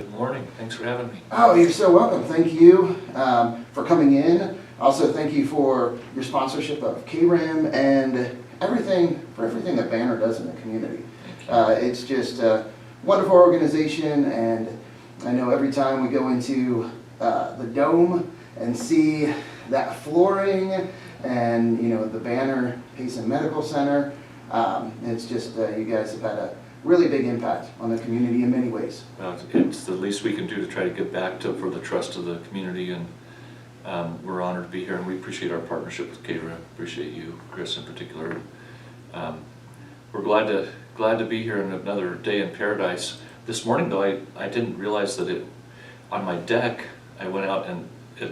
Good morning. Thanks for having me. Oh, you're so welcome. Thank you for coming in. Also, thank you for your sponsorship of KRIM and everything that Banner does in the community. It's just a wonderful organization, and I know every time we go into the dome and see that flooring and the Banner Payson Medical Center, it's just you guys have had a really big impact on the community in many ways. It's the least we can do to try to give back for the trust of the community, and we're honored to be here, and we appreciate our partnership with KRIM. Appreciate you, Chris, in particular. We're glad to be here in another day in paradise. This morning, though, I didn't realize that on my deck, I went out and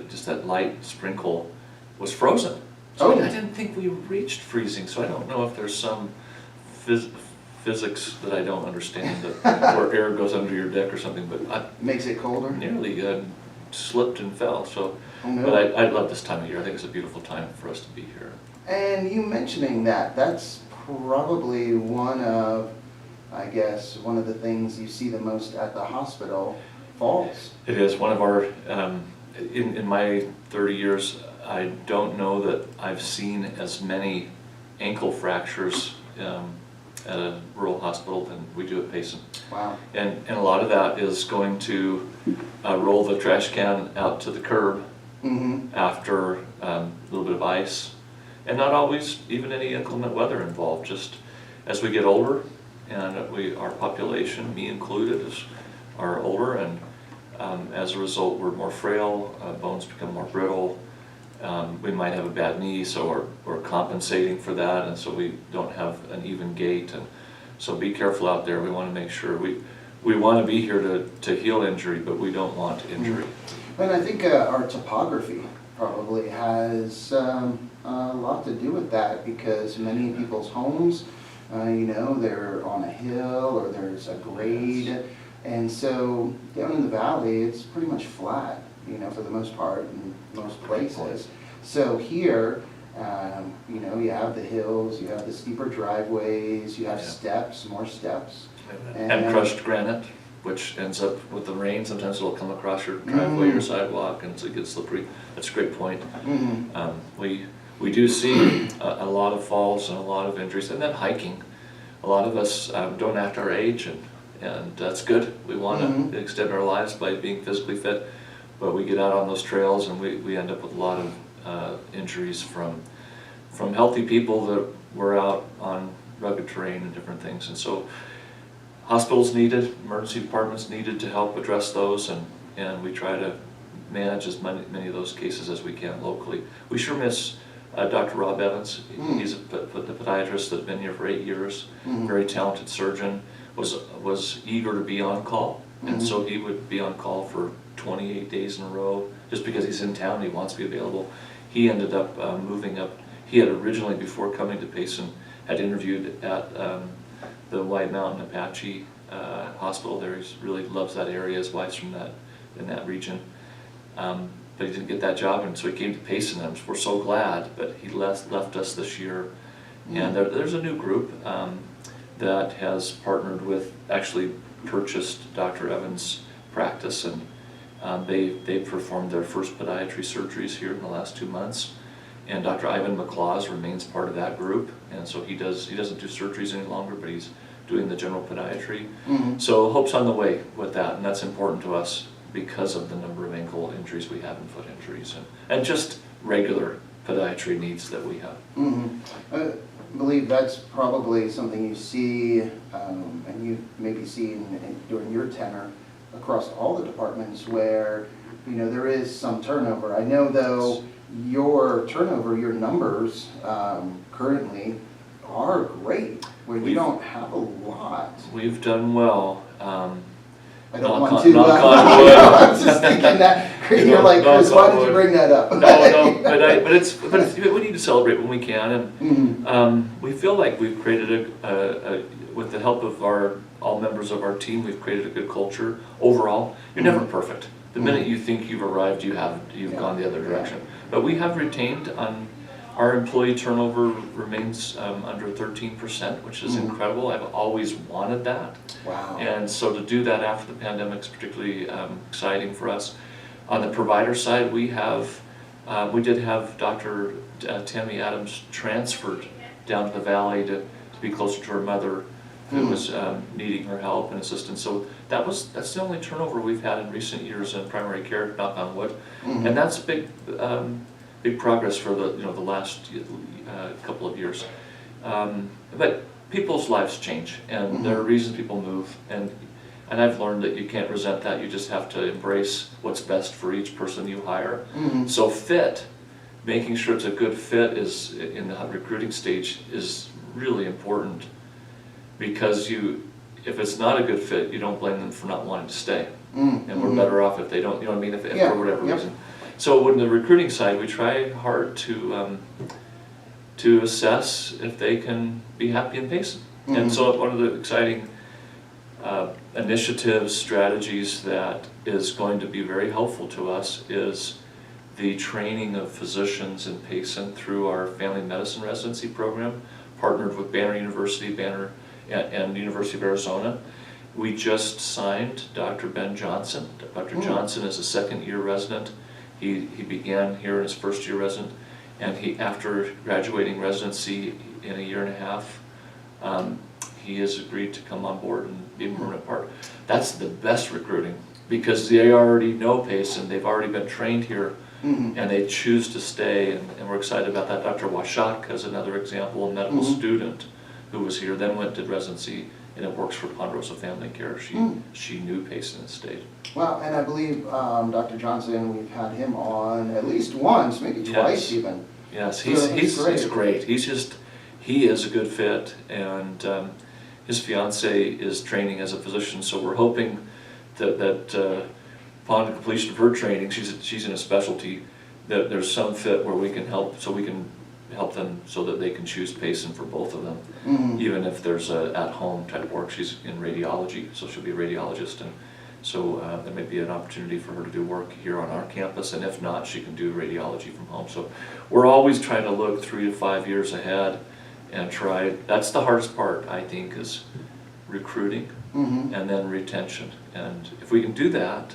just that light sprinkle was frozen. So I didn't think we reached freezing, so I don't know if there's some physics that I don't understand, where air goes under your deck or something, but Makes it colder? Nearly slipped and fell. So, Oh, no. but I love this time of year. I think it's a beautiful time for us to be here. And you mentioning that's probably one of the things you see the most at the hospital, falls. It is one of our, in my 30 years, I don't know that I've seen as many ankle fractures at a rural hospital than we do at Payson. Wow. And a lot of that is going to roll the trash can out to the curb after a little bit of ice, and not always even any inclement weather involved. Just as we get older, and our population, me included, are older, and as a result we're more frail, bones become more brittle. We might have a bad knee, so we're compensating for that, and so we don't have an even gait. And so be careful out there. We want to make sure we want to be here to heal injury, but we don't want injury. And I think our topography probably has a lot to do with that, because many people's homes, they're on a hill or there's a grade, and so down in the valley it's pretty much flat, for the most part in most places. So here, you have the hills, you have the steeper driveways, you have steps, more steps. And crushed granite, which ends up with the rain. Sometimes it'll come across your driveway or sidewalk, and so it gets slippery. That's a great point. We do see a lot of falls and a lot of injuries, and then hiking. A lot of us don't act our age, and that's good. We want to extend our lives by being physically fit, but we get out on those trails and we end up with a lot of injuries from healthy people that were out on rugged terrain and different things. And so hospitals needed, emergency departments needed to help address those, and we try to manage as many of those cases as we can locally. We sure miss Dr. Rob Evans. He's the podiatrist that's been here for 8 years, very talented surgeon, was eager to be on call, and so he would be on call for 28 days in a row just because he's in town, he wants to be available. He ended up moving up. He had originally, before coming to Payson, had interviewed at the White Mountain Apache Hospital there. He really loves that area. His wife's in that region, but he didn't get that job, and so he came to Payson, and we're so glad. But he left us this year, and there's a new group that has partnered with, actually purchased Dr. Evans' practice, and they performed their first podiatry surgeries here in the last 2 months. And Dr. Ivan McLaws remains part of that group, and so he doesn't do surgeries any longer, but he's doing the general podiatry. So hope's on the way with that, and that's important to us because of the number of ankle injuries we have and foot injuries, and just regular podiatry needs that we have. I believe that's probably something you see, and you maybe see during your tenure across all the departments, where there is some turnover. I know though your turnover, your numbers currently are great, where you don't have a lot. We've done well. I don't want to. Knock on wood. I was just thinking that. You're like, Chris, why did you bring that up? No, but we need to celebrate when we can, and we feel like we've created with the help of all members of our team, we've created a good culture overall. You're never perfect. The minute you think you've arrived, you've gone the other direction. But we have retained on Our employee turnover remains under 13%, which is incredible. I've always wanted that. Wow. And so to do that after the pandemic is particularly exciting for us. On the provider side, we did have Dr. Tammy Adams transferred down to the valley to be closer to her mother, who was needing her help and assistance. So that's the only turnover we've had in recent years in primary care, knock on wood. And that's big progress for the last couple of years. But people's lives change, and there are reasons people move, and I've learned that you can't resent that. You just have to embrace what's best for each person you hire. So making sure it's a good fit is in the recruiting stage is really important, because if it's not a good fit, you don't blame them for not wanting to stay. And we're better off if they don't, you know what I mean, if for whatever reason. So when the recruiting side, we try hard to assess if they can be happy in Payson. And so one of the exciting initiatives, strategies that is going to be very helpful to us is the training of physicians in Payson through our family medicine residency program, partnered with Banner University, and University of Arizona. We just signed Dr. Ben Johnson. Dr. Johnson is a second-year resident. He began here in his first-year resident, and after graduating residency in a year and a half, he has agreed to come on board and be a permanent part. That's the best recruiting, because they already know Payson, they've already been trained here, and they choose to stay, and we're excited about that. Dr. Washak is another example, a medical student who was here, then did residency, and it works for Ponderosa Family Care. She knew Payson and stayed. Well, and I believe Dr. Johnson, we've had him on at least once, maybe twice even. Yes, he's great. He is a good fit, and his fiance is training as a physician, so we're hoping that upon the completion of her training, she's in a specialty, that there's some fit where we can help them so that they can choose Payson for both of them, even if there's a at-home type work. She's in radiology, so she'll be a radiologist, and so there may be an opportunity for her to do work here on our campus, and if not, she can do radiology from home. So we're always trying to look 3 to 5 years ahead and that's the hardest part, I think, is recruiting and then retention. And if we can do that,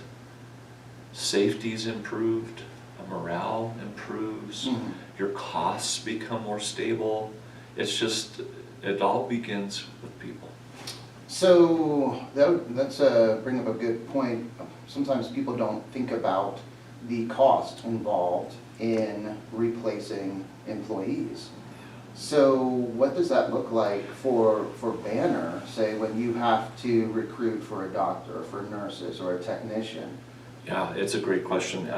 safety's improved, morale improves, your costs become more stable. It all begins with people. So that's bring up a good point. Sometimes people don't think about the cost involved in replacing employees. So what does that look like for Banner, say, when you have to recruit for a doctor, for nurses, or a technician? Yeah, it's a great question.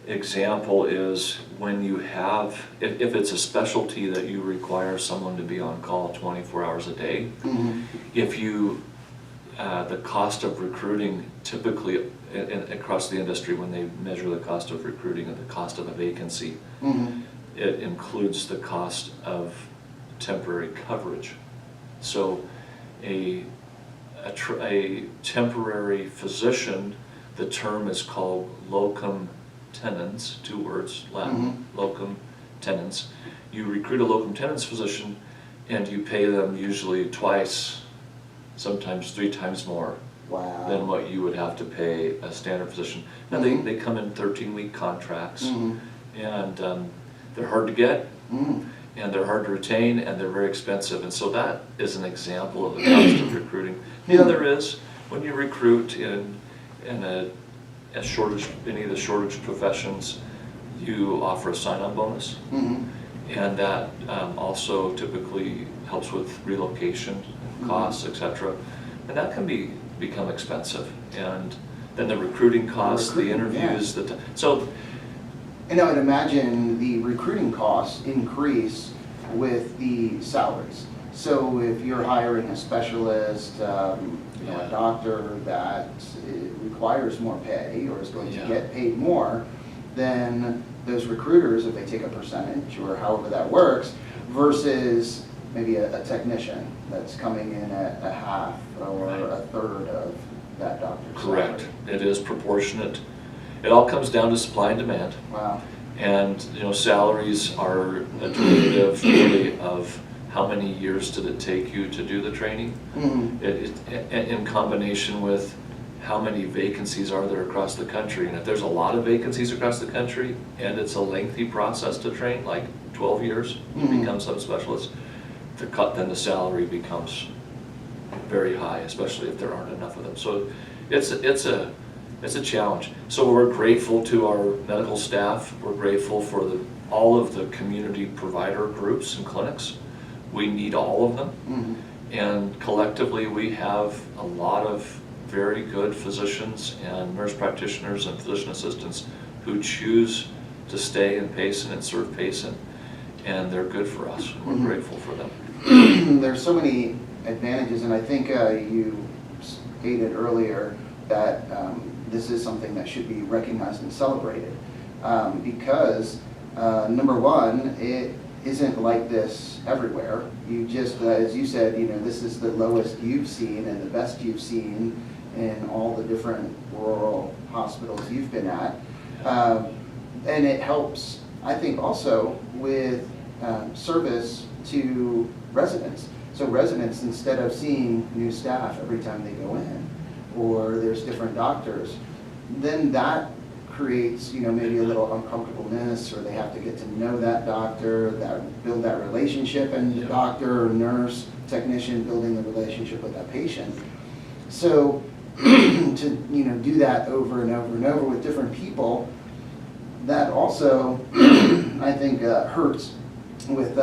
Example is when you have, if it's a specialty that you require someone to be on call 24 hours a day, if you, the cost of recruiting typically across the industry, when they measure the cost of recruiting and the cost of a vacancy, it includes the cost of temporary coverage. So a temporary physician, the term is called locum tenens, 2 words, Latin, locum tenens. You recruit a locum tenens physician and you pay them usually twice, sometimes 3 times more than what you would have to pay a standard physician. Now they come in 13-week contracts, and they're hard to get, and they're hard to retain, and they're very expensive. And so that is an example of the cost of recruiting. The other is when you recruit in a shortage, any of the shortage professions, you offer a sign-on bonus, and that also typically helps with relocation costs, etc. And that can become expensive. And then the recruiting costs, the interviews, so. And I would imagine the recruiting costs increase with the salaries. So if you're hiring a specialist, a doctor that requires more pay or is going to get paid more, then those recruiters, if they take a percentage or however that works, versus maybe a technician that's coming in at a half or a third of that doctor's salary. Correct. It is proportionate. It all comes down to supply and demand. Wow. And, you know, salaries are a derivative really of how many years did it take you to do the training, in combination with how many vacancies are there across the country. And if there's a lot of vacancies across the country and it's a lengthy process to train, like 12 years to become subspecialist, then the salary becomes very high, especially if there aren't enough of them. So it's a challenge. So we're grateful to our medical staff. We're grateful for all of the community provider groups and clinics. We need all of them. And collectively we have a lot of very good physicians and nurse practitioners and physician assistants who choose to stay in Payson and serve Payson, and they're good for us. We're grateful for them. There's so many advantages, and I think you stated earlier that this is something that should be recognized and celebrated, because number one, it isn't like this everywhere. You just, as you said, you know, this is the lowest you've seen and the best you've seen in all the different rural hospitals you've been at. And it helps, I think, also with service to residents. So residents, instead of seeing new staff every time they go in, or there's different doctors, then that creates, you know, maybe a little uncomfortableness, or they have to get to know that doctor, build that relationship, and the doctor or nurse, technician building the relationship with that patient. So to, you know, do that over and over and over with different people, that also I think hurts with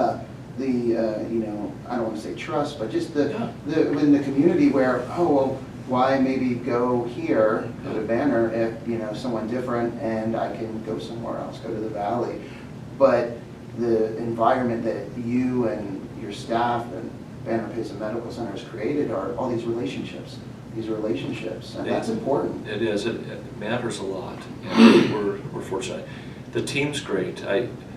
you know, I don't want to say trust, but just in the community where, oh, well, why maybe go here, go to Banner, if, you know, someone different, and I can go somewhere else, go to the Valley. But the environment that you and your staff and Banner Payson Medical Center has created are all these relationships, and that's important. It is. It matters a lot. And we're fortunate. The team's great.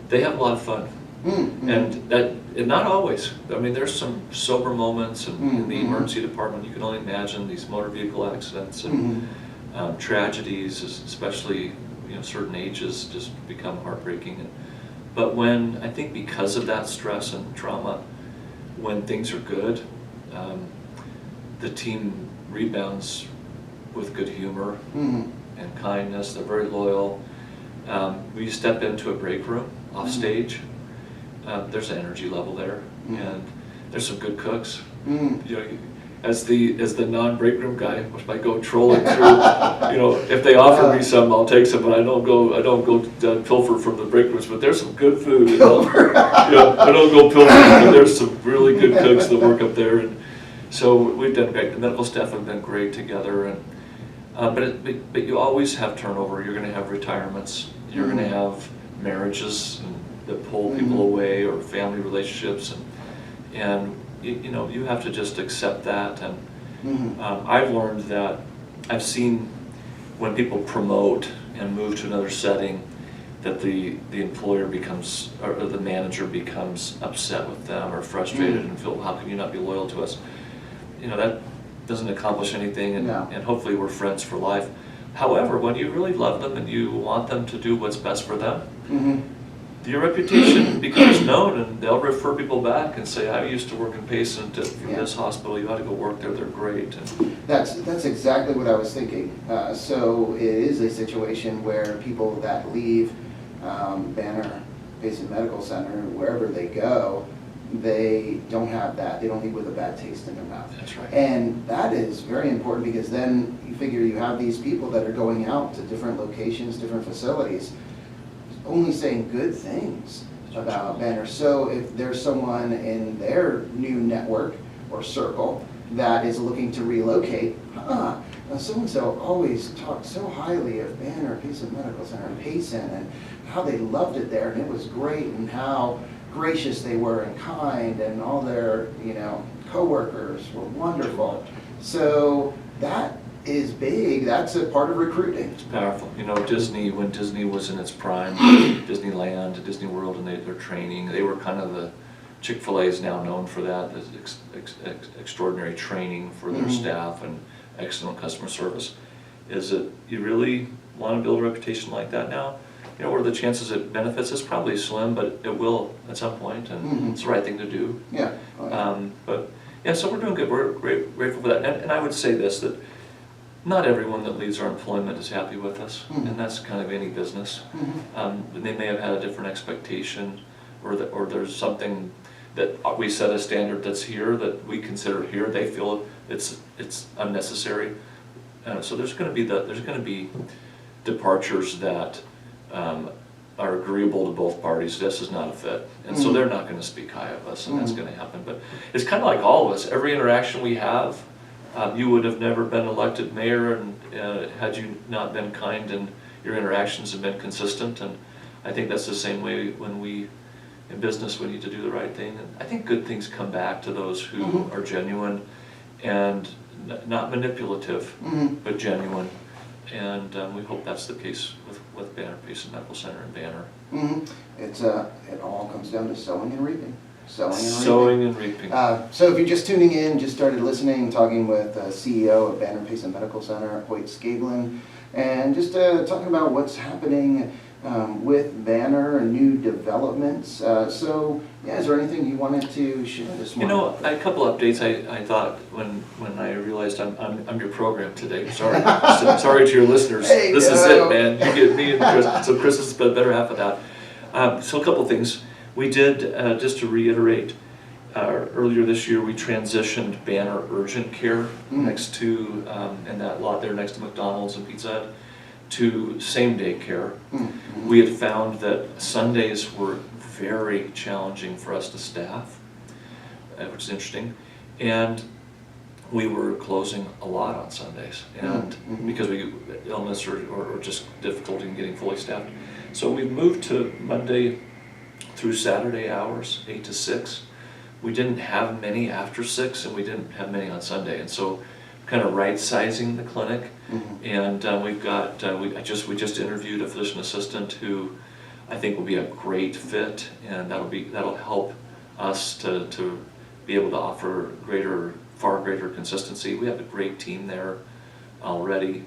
They have a lot of fun. And not always. I mean, there's some sober moments in the emergency department. You can only imagine these motor vehicle accidents and tragedies, especially, you know, certain ages just become heartbreaking. But when, I think because of that stress and trauma, when things are good, the team rebounds with good humor and kindness. They're very loyal. We step into a break room off stage. There's an energy level there, and there's some good cooks. You know, as the non-break room guy, which might go trolling through, you know, if they offer me some, I'll take some, but I don't go pilfer from the break rooms. But there's some good food. You know? I don't go pilfer, but there's some really good cooks that work up there, and so we've done great. The medical staff have been great together, and but you always have turnover. You're going to have retirements. You're going to have marriages that pull people away, or family relationships, and you know, you have to just accept that. And I've learned that, I've seen when people promote and move to another setting, that the employer becomes, or the manager becomes upset with them or frustrated and feel, how can you not be loyal to us? You know, that doesn't accomplish anything, and hopefully we're friends for life. However, when you really love them and you want them to do what's best for them, your reputation becomes known, and they'll refer people back and say, I used to work in Payson from this hospital, you ought to go work there, they're great. And that's exactly what I was thinking. So it is a situation where people that leave Banner Payson Medical Center, wherever they go, they don't have that. They don't leave with a bad taste in their mouth. That's right. And that is very important, because then you figure you have these people that are going out to different locations, different facilities, only saying good things about Banner. So if there's someone in their new network or circle that is looking to relocate, so-and-so always talked so highly of Banner Payson Medical Center in Payson, and how they loved it there, and it was great, and how gracious they were and kind, and all their, you know, coworkers were wonderful. So that is big. That's a part of recruiting. It's powerful. You know, Disney, when Disney was in its prime, Disneyland, Disney World, and their training, they were kind of the, Chick-fil-A is now known for that, extraordinary training for their staff and excellent customer service. Is it, you really want to build a reputation like that now? you know, what are the chances it benefits us? Probably slim, but it will at some point, and it's the right thing to do. Yeah. Oh, yeah. But yeah, so we're doing good. We're grateful for that. And I would say this, that not everyone that leaves our employment is happy with us, and that's kind of any business. They may have had a different expectation, or there's something that we set a standard that's here that we consider here. They feel it's unnecessary. So there's going to be departures that are agreeable to both parties. This is not a fit, and so they're not going to speak high of us, and that's going to happen. But it's kind of like all of us. Every interaction we have, you would have never been elected mayor, and had you not been kind and your interactions have been consistent. And I think that's the same way when we, in business, we need to do the right thing. And I think good things come back to those who are genuine and not manipulative, but genuine. And we hope that's the case with Banner Payson Medical Center and Banner. It all comes down to sowing and reaping. Sowing and reaping. So if you're just tuning in, just started listening, talking with CEO of Banner Payson Medical Center, Hoyt Scablin, and just talking about what's happening with Banner and new developments. So yeah, is there anything you wanted to share this morning? You know, a couple updates. I thought when I realized I'm your program today. Sorry, sorry to your listeners. Hey, this is it, man. You get me and Chris. So Chris is the better half of that. So a couple things. We did, just to reiterate, earlier this year we transitioned Banner Urgent Care next to, in that lot there next to McDonald's and Pizza Hut, to same-day care. We had found that Sundays were very challenging for us to staff, which is interesting, and we were closing a lot on Sundays, and because we illness or just difficulty in getting fully staffed. So we moved to Monday through Saturday hours, 8 to 6. We didn't have many after 6, and we didn't have many on Sunday, and so kind of right-sizing the clinic. And we've got we just interviewed a physician assistant who I think will be a great fit, and that'll help us to be able to offer far greater consistency. We have a great team there already,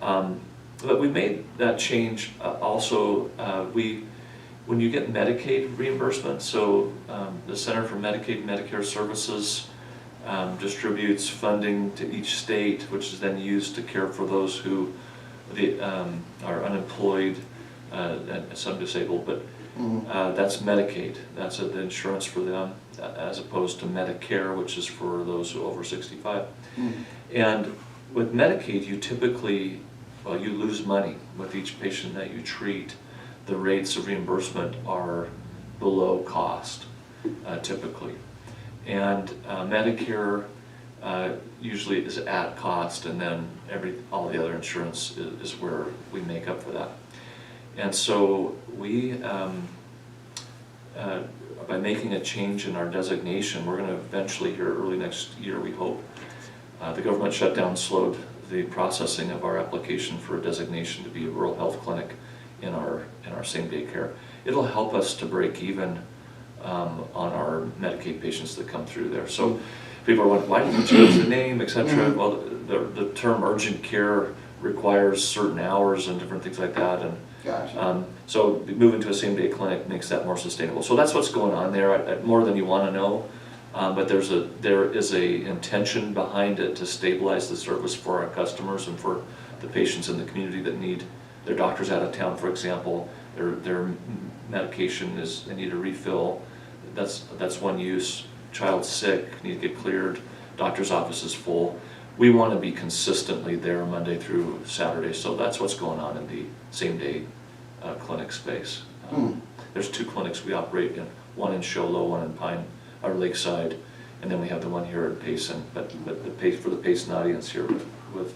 but we made that change also. When you get Medicaid reimbursement, so the Center for Medicaid and Medicare Services distributes funding to each state, which is then used to care for those who are unemployed and some disabled, but that's Medicaid. That's the insurance for them, as opposed to Medicare, which is for those who are over 65. And with Medicaid, you typically, you lose money with each patient that you treat. The rates of reimbursement are below cost, typically. And Medicare usually is at cost, and then all the other insurance is where we make up for that. And so we, by making a change in our designation, we're going to eventually, here early next year, we hope, the government shutdown slowed the processing of our application for a designation to be a rural health clinic in our same-day care. It'll help us to break even on our Medicaid patients that come through there. So people are wondering, why did you change the name, etc.? Well, the term urgent care requires certain hours and different things like that, and Gotcha. So moving to a same-day clinic makes that more sustainable. So that's what's going on there, more than you want to know. But there is a intention behind it to stabilize the service for our customers and for the patients in the community that need their doctors out of town, for example. Their medication they need a refill. That's one use. Child's sick, need to get cleared. Doctor's office is full. We want to be consistently there Monday through Saturday, so that's what's going on in the same-day clinic space. There's 2 clinics we operate in, one in Show Low, one in Pine or Lakeside, and then we have the one here at Payson. But for the Payson audience here with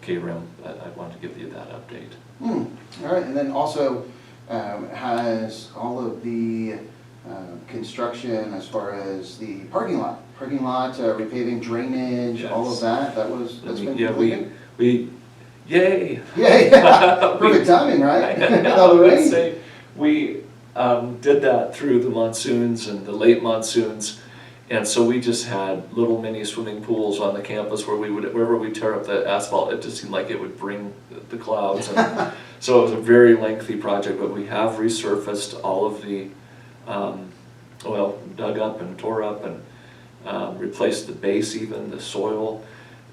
KRIM, I wanted to give you that update. All right, and then also has all of the construction as far as the parking lot, repaving, drainage, Yes. all of that's been completed? Yay! Yay! Perfect timing, right? With all the rain. We did that through the monsoons and the late monsoons, and so we just had little mini swimming pools on the campus wherever we tear up the asphalt, it just seemed like it would bring the clouds. And So it was a very lengthy project, but we have resurfaced all of the, dug up and tore up and replaced the base, even the soil.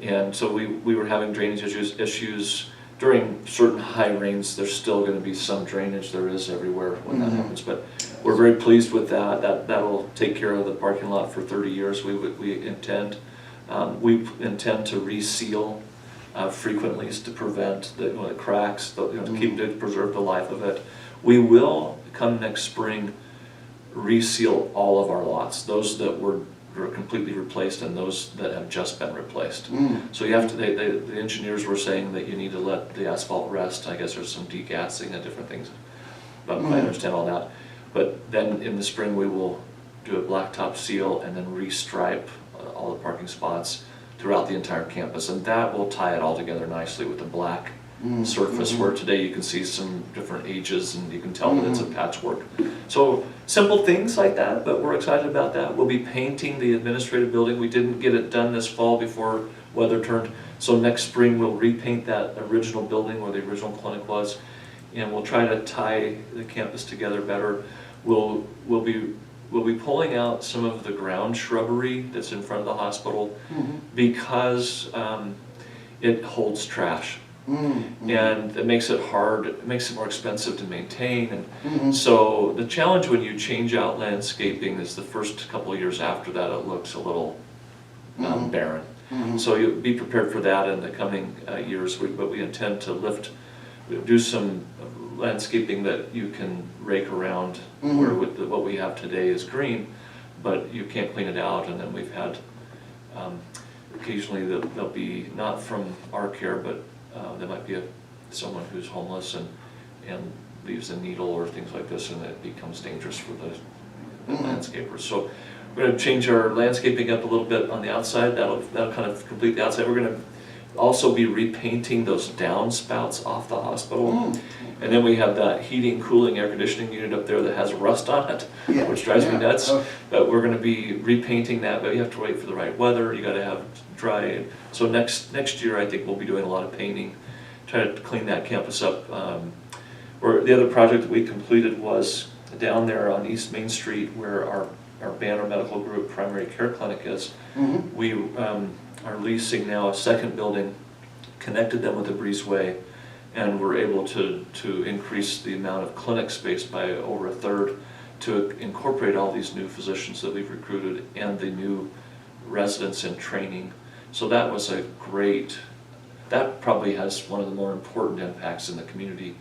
And so we were having drainage issues during certain high rains. There's still going to be some drainage. There is everywhere when that happens, but we're very pleased with that. That'll take care of the parking lot for 30 years. We intend to reseal frequently to prevent the cracks, to preserve the life of it. We will, come next spring, reseal all of our lots, those that were completely replaced and those that have just been replaced. So you have to, the engineers were saying that you need to let the asphalt rest. I guess there's some degassing and different things, but I understand all that. But then in the spring we will do a blacktop seal and then restripe all the parking spots throughout the entire campus, and that will tie it all together nicely with the black surface, where today you can see some different ages and you can tell that it's a patchwork. So simple things like that, but we're excited about that. We'll be painting the administrative building. We didn't get it done this fall before weather turned, so next spring we'll repaint that original building where the original clinic was, and we'll try to tie the campus together better. We'll be pulling out some of the ground shrubbery that's in front of the hospital because it holds trash. And it makes it hard, it makes it more expensive to maintain. And so the challenge when you change out landscaping is the first couple of years after that it looks a little barren. So you'll be prepared for that in the coming years, but we intend to do some landscaping that you can rake around, where what we have today is green, but you can't clean it out. And then we've had, occasionally they'll be not from our care, but there might be someone who's homeless and leaves a needle or things like this, and it becomes dangerous for the landscapers. So we're going to change our landscaping up a little bit on the outside. That'll kind of complete the outside. We're going to also be repainting those downspouts off the hospital. And then we have that heating, cooling, air conditioning unit up there that has rust on it, which drives me nuts. But we're going to be repainting that, but you have to wait for the right weather. You got to have dry. So next year, I think we'll be doing a lot of painting, trying to clean that campus up. Or the other project that we completed was down there on East Main Street, where our Banner Medical Group primary care clinic is. We are leasing now a second building, connected them with a breezeway, and we're able to increase the amount of clinic space by over a third to incorporate all these new physicians that we've recruited and the new residents in training. So that was that probably has one of the more important impacts in the community.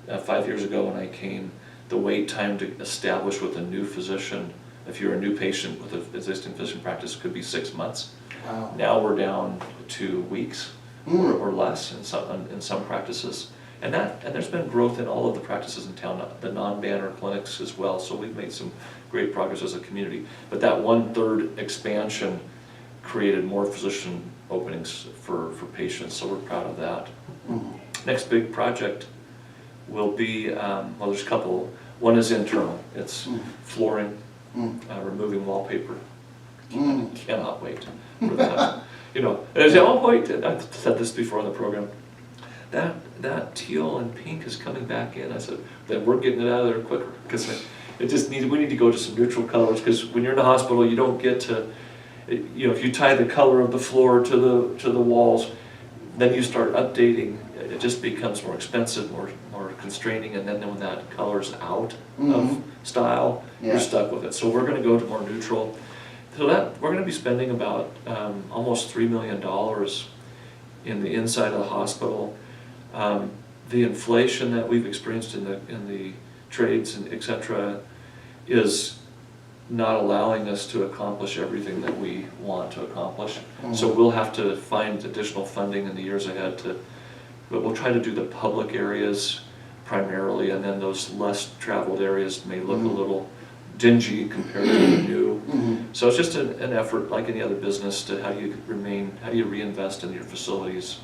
5 years ago when I came, the wait time to establish with a new physician, if you're a new patient with an existing physician practice, could be 6 months. Wow. Now we're down to 2 weeks or less in some practices. And there's been growth in all of the practices in town, the non-Banner clinics as well. So we've made some great progress as a community. But that 1/3 expansion created more physician openings for patients, so we're proud of that. Next big project will be, there's a couple. One is internal. It's flooring, removing wallpaper. Cannot wait for that. Wait, I've said this before on the program. That teal and pink is coming back in. I said, then we're getting it out of there quicker, because we need to go to some neutral colors, because when you're in the hospital, you don't get to, if you tie the color of the floor to the walls, then you start updating. It just becomes more expensive, more constraining, and then when that color's out of style, you're stuck with it. So we're going to go to more neutral. So that we're going to be spending about almost $3 million in the inside of the hospital. The inflation that we've experienced in the trades and et cetera is not allowing us to accomplish everything that we want to accomplish. So we'll have to find additional funding in the years ahead but we'll try to do the public areas primarily, and then those less traveled areas may look a little dingy compared to the new. So it's just an effort, like any other business, to how do you reinvest in your facilities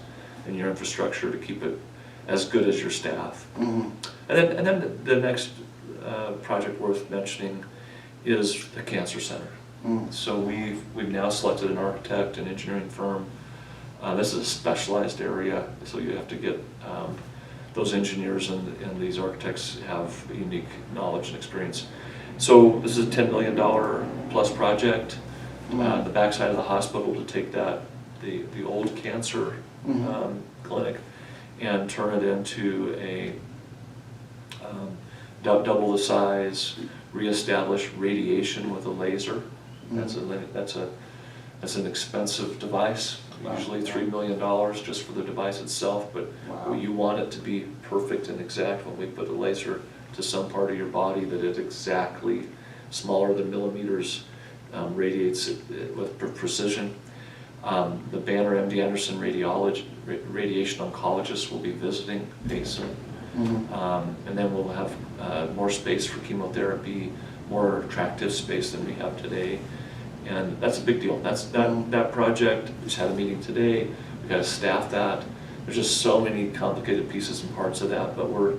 and your infrastructure to keep it as good as your staff. And then the next project worth mentioning is the cancer center. So we've now selected an architect, an engineering firm. This is a specialized area, so you have to get those engineers and these architects have unique knowledge and experience. So this is a $10 million plus project. The backside of the hospital to take the old cancer clinic and turn it into a double the size, reestablish radiation with a laser. That's an expensive device, usually $3 million just for the device itself, but you want it to be perfect and exact when we put a laser to some part of your body that it exactly, smaller than millimeters, radiates it with precision. The Banner MD Anderson radiation oncologists will be visiting Payson. And then we'll have more space for chemotherapy, more attractive space than we have today. And that's a big deal. That project, we just had a meeting today, we've got to staff that. There's just so many complicated pieces and parts of that, but we're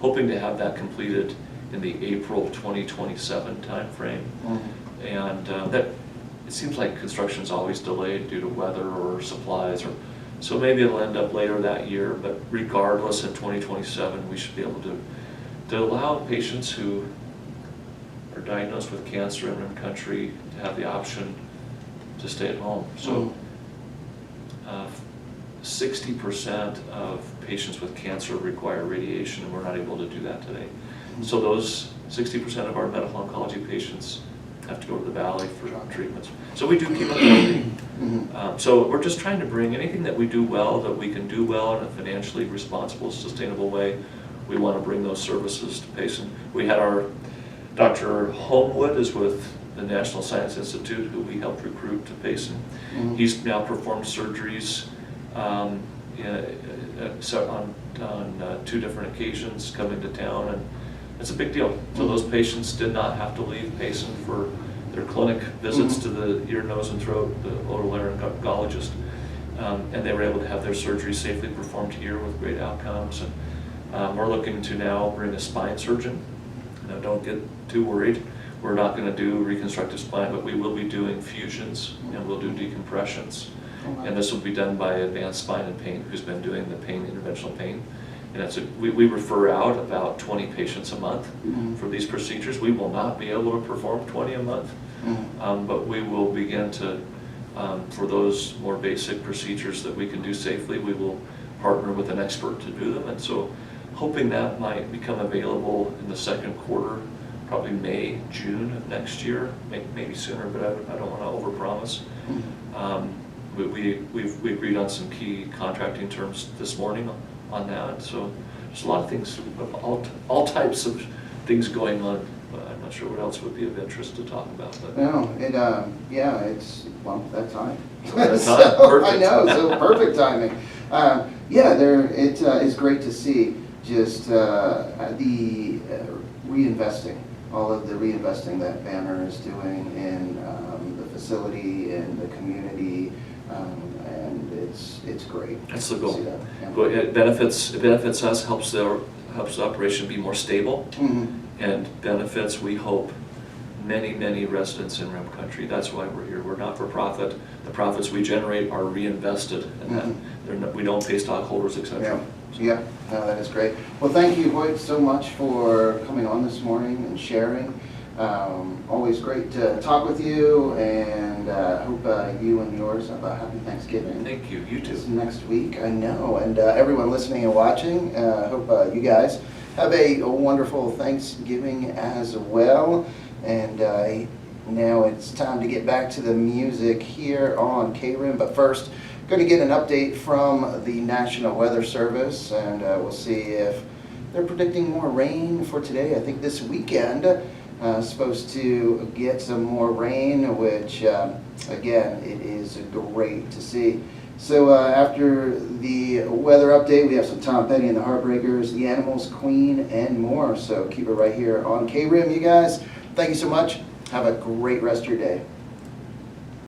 hoping to have that completed in the April 2027 timeframe. And that, it seems like construction is always delayed due to weather or supplies, so maybe it'll end up later that year, but regardless, in 2027, we should be able to allow patients who are diagnosed with cancer in our country to have the option to stay at home. So 60% of patients with cancer require radiation, and we're not able to do that today. So those 60% of our medical oncology patients have to go to the valley for treatments. So we do chemotherapy. So we're just trying to bring anything that we do well, that we can do well in a financially responsible, sustainable way. We want to bring those services to Payson. We had our Dr. Homewood is with the National Science Institute, who we helped recruit to Payson. He's now performed surgeries on 2 different occasions coming to town, and it's a big deal. So those patients did not have to leave Payson for their clinic visits to the ear, nose, and throat, the otolaryngologist, and they were able to have their surgery safely performed here with great outcomes. And we're looking to now bring a spine surgeon. Now, don't get too worried. We're not going to do reconstructive spine, but we will be doing fusions and we'll do decompressions. And this will be done by Advanced Spine and Pain, who's been doing the interventional pain. And we refer out about 20 patients a month for these procedures. We will not be able to perform 20 a month, but we will begin to, for those more basic procedures that we can do safely, we will partner with an expert to do them. And so hoping that might become available in the second quarter, probably May, June of next year, maybe sooner, but I don't want to overpromise. We agreed on some key contracting terms this morning on that. So there's a lot of things, all types of things going on. I'm not sure what else would be of interest to talk about. But no, it's that time. Perfect. I know, so perfect timing. It is great to see just the reinvesting, all of the reinvesting that Banner is doing in the facility, in the community, and it's great. That's the goal. Yeah. It benefits us, helps the operation be more stable, and benefits, we hope, many residents in Rim Country. That's why we're here. We're not for profit. The profits we generate are reinvested, and we don't pay stockholders, etc. Yeah, no, that is great. Well, thank you, Hoyt, so much for coming on this morning and sharing. Always great to talk with you, and hope you and yours have a happy Thanksgiving. Thank you. You too. It's next week, I know. And everyone listening and watching, hope you guys have a wonderful Thanksgiving as well. And now it's time to get back to the music here on KRIM. But first, going to get an update from the National Weather Service, and we'll see if they're predicting more rain for today. I think this weekend supposed to get some more rain, which again, it is great to see. So after the weather update, we have some Tom Petty and the Heartbreakers, The Animals, Queen, and more. So keep it right here on KRIM, you guys. Thank you so much. Have a great rest of your day.